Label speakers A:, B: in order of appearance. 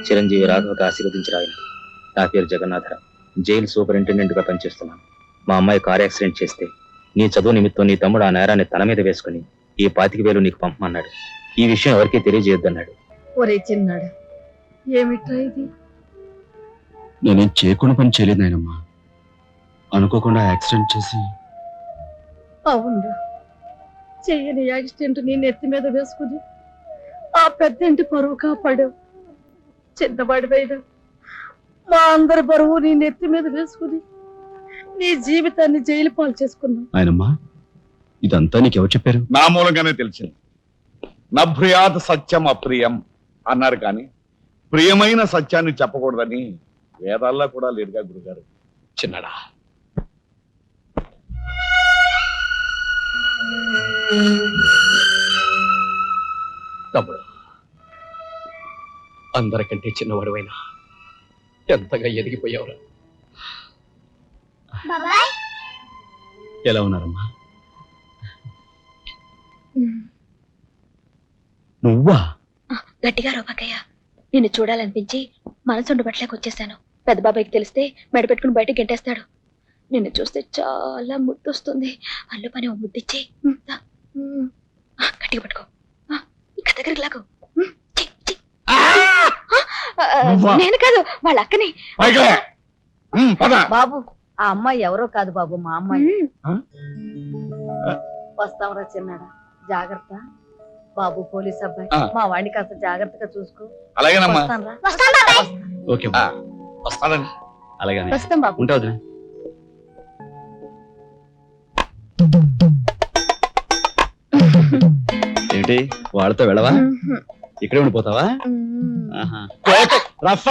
A: చిరంజీవి రాఘవకి ఆశీర్వదించి రాయను. నా పేరు జగన్నాథరావు, జైలు సూపరింటెండెంట్ గా పనిచేస్తున్నాను. మా అమ్మాయి కార్ యాక్సిడెంట్ చేస్తే నీ చదువు నిమిత్తం నీ తమ్ముడు ఆ నేరాన్ని తల మీద వేసుకుని ఈ 25,000 నీకు పంపమన్నాడు. ఈ విషయం ఎవరికీ తెలియజేయొద్దన్నాడు.
B: ఒరే చిన్నాడు, ఏమిట్రా ఇది?
C: నేనేం చేయకుండా పని చేయలేదు నాయనమ్మా. అనుకోకుండా యాక్సిడెంట్ చేసి.
B: అవును, చెయ్యని యాక్సిడెంట్ నీ నెత్తి మీద వేసుకుని ఆ పెద్దంటి పరువు కాపాడావు. చిన్నవాడివైనా మా అందరి బరువు నీ నెత్తి మీద వేసుకుని నీ జీవితాన్ని జైలు పాలు చేసుకున్నావు.
C: ఆయనమ్మా, ఇదంతా నీకెవరు చెప్పారు?
D: నా మూలంగానే తెలిసింది. నభ్రియాత్ సత్యం అప్రియం అన్నారు, కానీ ప్రియమైన సత్యాన్ని చెప్పకూడదని వేదాల్లో కూడా లేదుగా గురుగారు.
C: చిన్నడా,
E: తమ్ముడు, అందరికంటే చిన్నవాడువైనా ఎంతగా ఎదిగిపోయావురా.
C: ఎలా ఉన్నారమ్మా? నువ్వా?
F: గట్టిగా రోపకయ్య, నిన్ను చూడాలనిపించి మనసుండి బట్టలేక వచ్చేసాను. పెద్ద బాబాయ్కి తెలిస్తే మెడ పెట్టుకుని బయటకు గెంటేస్తాడు. నిన్ను చూస్తే చాలా ముద్దొస్తుంది. అల్లు పని ఓ ముద్దిచ్చి గట్టిగా పట్టుకో. ఇంకా దగ్గరికి లాగు. నేను కాదు, వాళ్ళ అక్కని.
B: బాబు, ఆ అమ్మాయి ఎవరో కాదు బాబు, మా అమ్మాయి. వస్తావరా చిన్నాడా, జాగ్రత్త. బాబు పోలీస్ అబ్బాయి, మా వాడిని కాస్త జాగ్రత్తగా చూసుకో.
D: అలాగేనమ్మా.
B: వస్తానురా.
C: ఓకే
D: వస్తానండి.
C: అలాగే
B: వస్తాం బాబు.
C: ఉంటావు. ఏంటి వాళ్ళతో వెళ్ళవా? ఇక్కడే ఉండిపోతావా? రఫ్